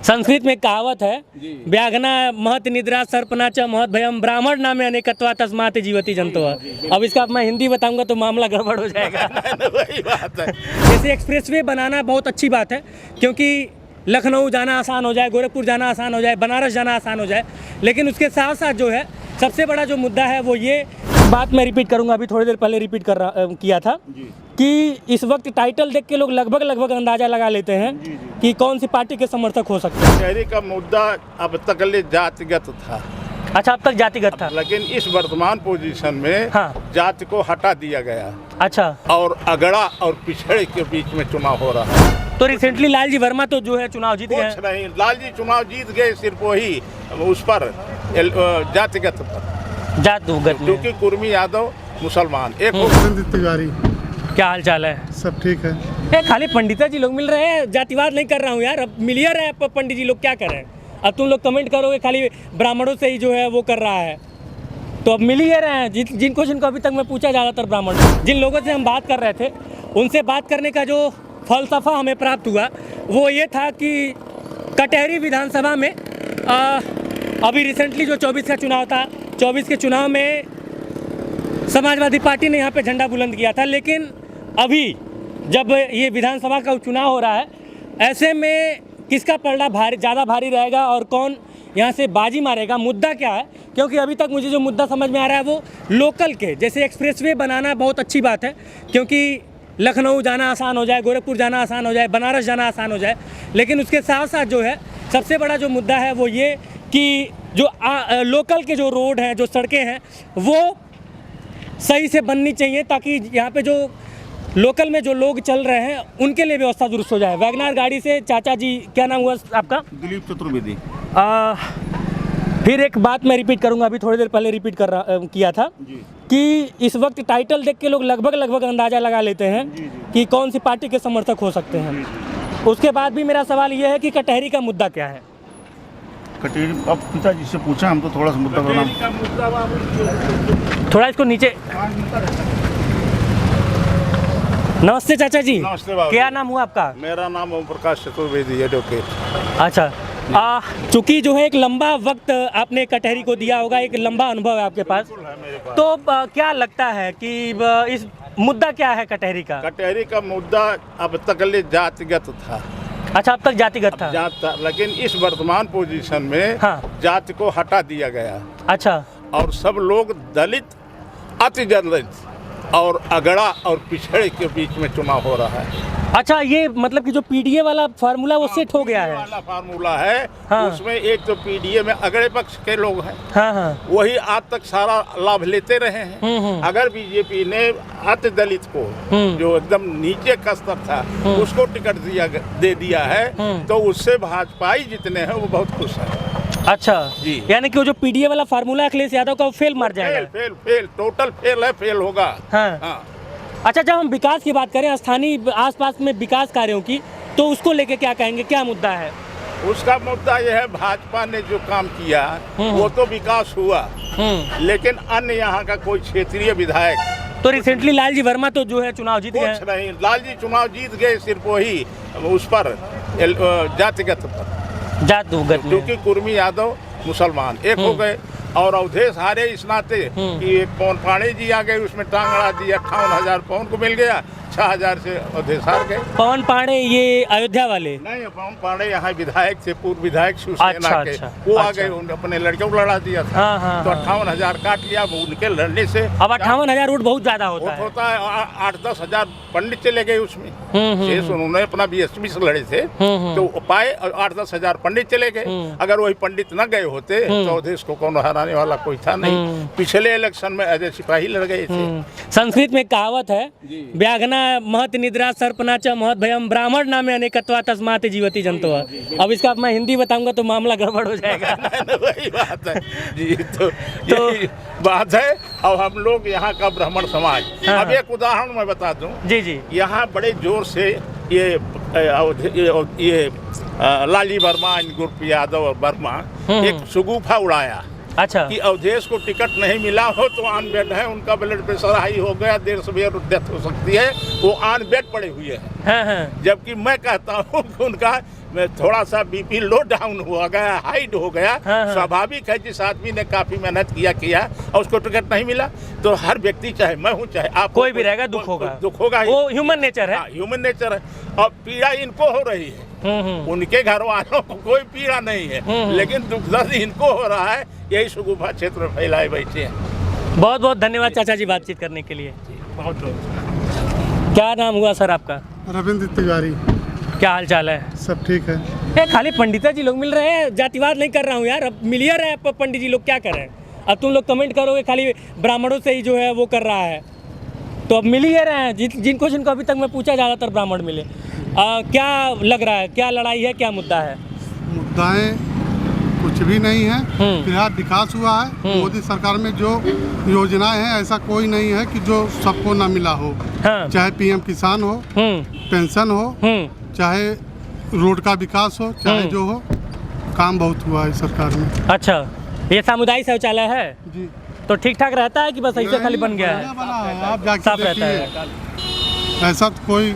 संस्कृत में कहावत है, व्याघ्ना महत निद्रा सर्पना च महत भयम ब्राह्मण नामे अनेकत्वा तस्मात् जीवति जंतु। अब इसका मैं हिंदी बताऊंगा तो मामला गड़बड़ हो जाएगा। वही बात है। जैसे एक्सप्रेसवे बनाना बहुत अच्छी बात है, क्योंकि लखनऊ जाना आसान हो जाए, गोरखपुर जाना आसान हो जाए, बनारस जाना आसान हो जाए, लेकिन उसके साथ साथ जो है सबसे बड़ा जो मुद्दा है वो ये बात मैं रिपीट करूंगा, अभी थोड़ी देर पहले रिपीट किया था कि इस वक्त टाइटल देख के लोग लगभग अंदाजा लगा लेते हैं कि कौन सी पार्टी के समर्थक हो सकते हैं। कचहरी का मुद्दा अब तक जातिगत था। अच्छा, अब तक जातिगत था, लेकिन इस वर्तमान पोजीशन में हाँ। जाति को हटा दिया गया। अच्छा, और अगड़ा और पिछड़े के बीच में चुनाव हो रहा है। तो रिसेंटली लालजी वर्मा तो जो है चुनाव जीत गए। कुछ नहीं, लालजी चुनाव जीत गए सिर्फ वही उस पर जातिगत पर, जातिगत में। क्योंकि कुर्मी यादव मुसलमान एक हो। तिवारी, क्या हाल चाल है? सब ठीक है। ये खाली पंडिता जी लोग मिल रहे हैं, जातिवाद नहीं कर रहा हूँ यार, अब मिलिए रहे हैं पंडित जी लोग, क्या कर रहे हैं? अब तुम लोग कमेंट करोगे खाली ब्राह्मणों से ही जो है वो कर रहा है, तो अब मिल ही रहे हैं। जिनको अभी तक मैं पूछा, ज़्यादातर ब्राह्मण, जिन लोगों से हम बात कर रहे थे, उनसे बात करने का जो फलसफा हमें प्राप्त हुआ वो ये था कि कटहरी विधानसभा में अभी रिसेंटली जो 24 का चुनाव था, 24 के चुनाव में समाजवादी पार्टी ने यहाँ पे झंडा बुलंद किया था, लेकिन अभी जब ये विधानसभा का चुनाव हो रहा है, ऐसे में किसका पलड़ा ज़्यादा भारी रहेगा और कौन यहाँ से बाजी मारेगा, मुद्दा क्या है? क्योंकि अभी तक मुझे जो मुद्दा समझ में आ रहा है वो लोकल के, जैसे एक्सप्रेसवे बनाना बहुत अच्छी बात है, क्योंकि लखनऊ जाना आसान हो जाए, गोरखपुर जाना आसान हो जाए, बनारस जाना आसान हो जाए, लेकिन उसके साथ साथ जो है सबसे बड़ा जो मुद्दा है वो ये कि जो लोकल के जो रोड हैं, जो सड़कें हैं, वो सही से बननी चाहिए, ताकि यहाँ पे जो लोकल में जो लोग चल रहे हैं उनके लिए व्यवस्था दुरुस्त हो जाए। वैगनार गाड़ी से चाचा जी, क्या नाम हुआ आपका? दिलीप चतुर्वेदी। फिर एक बात मैं रिपीट करूंगा, अभी थोड़ी देर पहले रिपीट किया था कि इस वक्त टाइटल देख के लोग लगभग अंदाजा लगा लेते हैं कि कौन सी पार्टी के समर्थक हो सकते हैं। उसके बाद भी मेरा सवाल यह है कि कटहरी का मुद्दा क्या है? कटेरी, अब पिताजी से पूछा, हम तो थोड़ा सा मुद्दा बना। थोड़ा इसको नीचे। नमस्ते चाचा जी। नमस्ते बाबू। क्या नाम हुआ आपका? मेरा नाम ओम प्रकाश चतुर्वेदी, एडवोकेट। अच्छा, चूंकि जो है एक लंबा वक्त आपने कटहरी को दिया होगा, एक लंबा अनुभव है आपके पास, तो क्या लगता है कि इस मुद्दा क्या है कटहरी का? कटहरी का मुद्दा अब तक जातिगत था। अच्छा, अब तक जातिगत था, लेकिन इस वर्तमान पोजीशन में हाँ। जाति को हटा दिया गया। अच्छा, और सब लोग दलित, अति दलित और अगड़ा और पिछड़े के बीच में चुनाव हो रहा है। अच्छा, ये मतलब कि जो पीडीए वाला फार्मूला वो सेट हो गया है? वाला फार्मूला है, हाँ। उसमें एक तो पीडीए में अगड़े पक्ष के लोग हैं, हाँ हाँ, वही आज तक सारा लाभ लेते रहे हैं। अगर बीजेपी ने अति दलित को, जो एकदम नीचे का स्तर था, उसको टिकट दे दिया है, तो उससे भाजपाई जितने हैं वो बहुत खुश हैं। अच्छा जी, यानी कि वो जो पीडीए वाला फार्मूला अखिलेश यादव का वो फेल मार जाएगा? फेल टोटल फेल है, फेल होगा। हाँ। अच्छा, जब हम विकास की बात करें, स्थानीय आसपास में विकास कार्यों की, तो उसको लेके क्या कहेंगे, क्या मुद्दा है? उसका मुद्दा यह है, भाजपा ने जो काम किया वो तो विकास हुआ, लेकिन अन्य यहाँ का कोई क्षेत्रीय विधायक, तो रिसेंटली लालजी वर्मा तो जो है चुनाव जीत गए। कुछ नहीं, लालजी चुनाव जीत गए सिर्फ वही उस पर जातिगत पर, जातिगत में। क्योंकि कुर्मी यादव मुसलमान एक हो गए, और अवधेश हारे इस नाते कि एक पवन पांडे जी आ गए, उसमें टांग अड़ा दी, 58,000 पवन को मिल गया, 6,000 से अवधेश हार गए। पवन पांडे ये अयोध्या वाले? नहीं, पवन पांडे यहाँ विधायक थे, पूर्व विधायक शिवसेना के, वो आ गए, अपने लड़के को लड़ा दिया था। हाँ, तो 58,000 काट लिया उनके लड़ने से। अब 58,000 वोट बहुत ज्यादा होता है। 8-10 हजार पंडित चले गए उसमें, उन्होंने अपना बीएसपी से लड़े थे, तो पाए 8-10 हजार पंडित चले गए। अगर वही पंडित न गए होते तो अवधेश को कौन हराने वाला कोई था नहीं। पिछले इलेक्शन में अजय सिपाही लड़ गए थे। संस्कृत में कहावत है, व्याघ्ना महत निद्रा सर्पना च महत भयम ब्राह्मण नामे अनेकत्वा तस्मात् जीवति जंतु। अब इसका मैं हिंदी बताऊंगा तो मामला गड़बड़ हो जाएगा। वही बात है जी, तो यही बात है। और हम लोग यहाँ का ब्राह्मण समाज, अब एक उदाहरण मैं बता दूं जी, यहाँ बड़े जोर से ये लाली वर्मा, गुरु यादव और वर्मा एक सुगुफा उड़ाया। अच्छा, कि अवधेश को टिकट नहीं मिला हो तो ऑन बेड है, उनका ब्लड प्रेशर हाई हो गया, देर सवेर डेथ हो सकती है, वो ऑन बेड पड़े हुए हैं। हाँ। जबकि मैं कहता हूँ कि उनका में थोड़ा सा बीपी लो डाउन हो गया, हाइट हो गया, हाँ। स्वाभाविक है। जिस आदमी ने काफी मेहनत किया और उसको टिकट नहीं मिला, तो हर व्यक्ति, चाहे मैं हूँ चाहे आप, कोई भी रहेगा, दुख होगा। दुख होगा ही। वो ह्यूमन नेचर है। ह्यूमन नेचर है। और पीड़ा इनको हो रही है, उनके घर वालों को कोई पीड़ा नहीं है, लेकिन दुख दर्द इनको हो रहा है। यही सुगुफा क्षेत्र में फैलाए बैठे हैं। बहुत बहुत धन्यवाद चाचा जी बातचीत करने के लिए। बहुत क्या नाम हुआ सर आपका? रविंद्र तिवारी। क्या हाल चाल है? सब ठीक है। ये खाली पंडिता जी लोग मिल रहे हैं, जातिवाद नहीं कर रहा हूँ यार, अब मिलिए रहे हैं पंडित जी लोग, क्या करें? अब तुम लोग कमेंट करोगे खाली ब्राह्मणों से ही जो है वो कर रहा है, तो अब मिल ही रहे हैं। जिनको अभी तक मैं पूछा, ज़्यादातर ब्राह्मण मिले। क्या लग रहा है, क्या लड़ाई है, क्या मुद्दा है? मुद्दाएं कुछ भी नहीं है। फिलहाल विकास हुआ है। मोदी सरकार में जो योजनाएं हैं, ऐसा कोई नहीं है कि जो सबको ना मिला हो। हाँ। चाहे पीएम किसान हो, पेंशन हो, चाहे रोड का विकास हो, चाहे जो हो, काम बहुत हुआ है सरकार में। अच्छा, ये सामुदायिक शौचालय है जी, तो ठीक ठाक रहता है कि बस ऐसे खाली बन गया है? बना है, आप जाके साफ रहता है। देखिए, ऐसा तो कोई